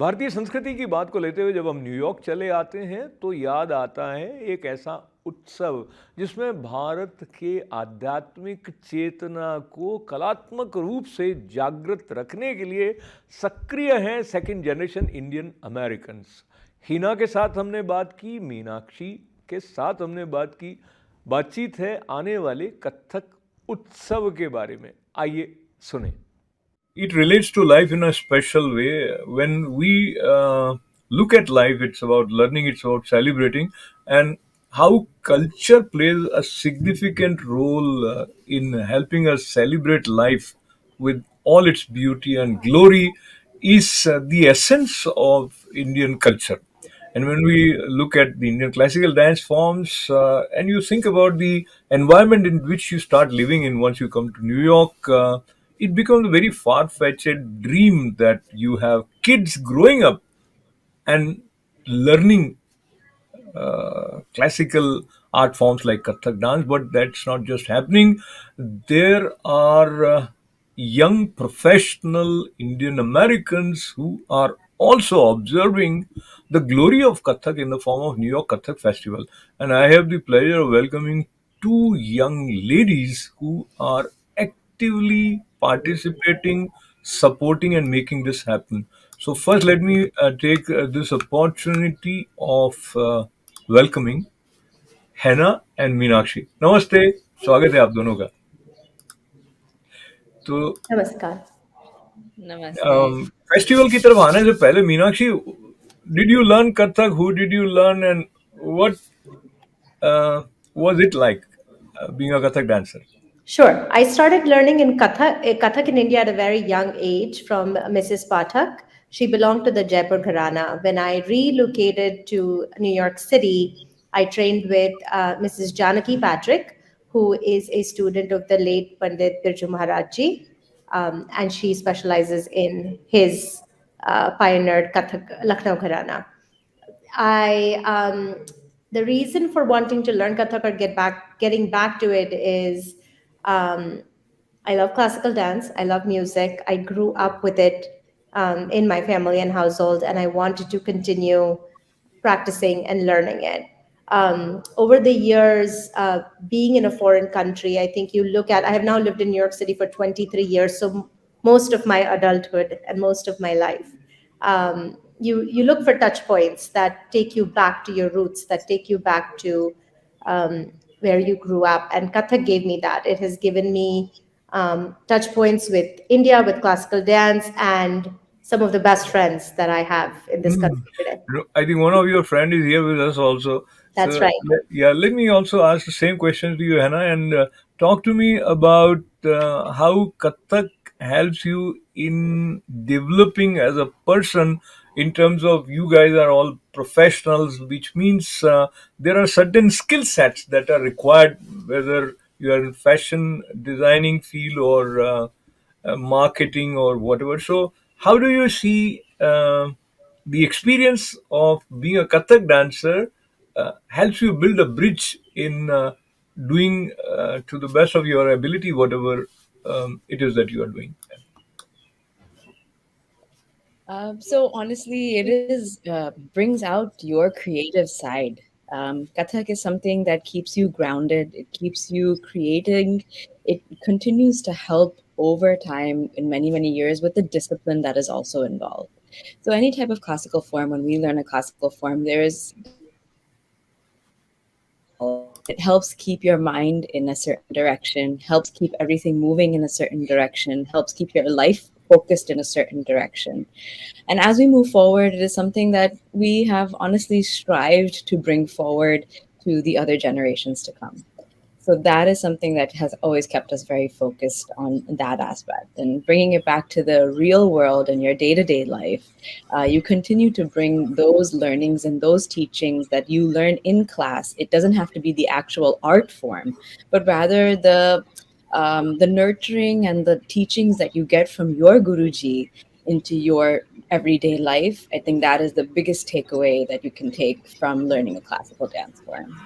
भारतीय संस्कृति की बात को लेते हुए जब हम न्यूयॉर्क चले आते हैं तो याद आता है एक ऐसा उत्सव जिसमें भारत के आध्यात्मिक चेतना को कलात्मक रूप से जागृत रखने के लिए सक्रिय हैं second generation Indian Americans. Hina के साथ हमने बात की, मीनाक्षी के साथ हमने बात की। बातचीत है आने वाले कथक उत्सव के बारे में। आइए सुने। It relates to life in a special way. When we look at life, it's about learning, it's about celebrating, and how culture plays a significant role in helping us celebrate life with all its beauty and glory is the essence of Indian culture. And when we look at the Indian classical dance forms, and you think about the environment in which you start living in once you come to New York, it becomes a very far fetched dream that you have kids growing up and learning classical art forms like Kathak dance, but that's not just happening. There are young professional Indian Americans who are also observing the glory of Kathak in the form of New York Kathak Festival. And I have the pleasure of welcoming two young ladies who are actively participating, supporting, and making this happen. So, first, let me take this opportunity of welcoming हैना and Meenakshi. नमस्ते, स्वागत है आप दोनों का। तो नमस्कार। Namaste. Festival की तरफ आने से पहले Meenakshi, did you learn Kathak? Who did you learn and what was it like being a Kathak dancer? Sure. I started learning in Kathak in India at a very young age from Mrs. Pathak. She belonged to the Jaipur Gharana. When I relocated to New York City, I trained with Mrs. Janaki Patrick, who is a student of the late Pandit Birju Maharaj Ji, and she specializes in his pioneered Kathak Lucknow Gharana. The reason for wanting to learn Kathak or getting back to it is I love classical dance. I love music. I grew up with it in my family and household, and I wanted to continue practicing and learning it. Over the years, being in a foreign country, I think I have now lived in New York City for 23 years, so most of my adulthood and most of my life. You look for touch points that take you back to your roots, that take you back to where you grew up. And Kathak gave me that. It has given me touch points with India, with classical dance, and some of the best friends that I have in this country today. I think one of your friend is here with us also. That's So, right. let me also ask the same question to you, Hannah, and talk to me about how Kathak helps you in developing as a person. In terms of you guys are all professionals, which means there are certain skill sets that are required, whether you are in fashion designing field or marketing or whatever. So, how do you see the experience of being a Kathak dancer helps you build a bridge in doing to the best of your ability whatever it is that you are doing? So honestly, it is brings out your creative side. Kathak is something that keeps you grounded. It keeps you creating. It continues to help over time in many, many years with the discipline that is also involved. So any type of classical form, when we learn a classical form, it helps keep your mind in a certain direction, helps keep everything moving in a certain direction, helps keep your life focused in a certain direction. And as we move forward, it is something that we have honestly strived to bring forward to the other generations to come. So that is something that has always kept us very focused on that aspect. And bringing it back to the real world and your day-to-day life, you continue to bring those learnings and those teachings that you learn in class. It doesn't have to be the actual art form, but rather the nurturing and the teachings that you get from your Guruji into your everyday life. I think that is the biggest takeaway that you can take from learning a classical dance form.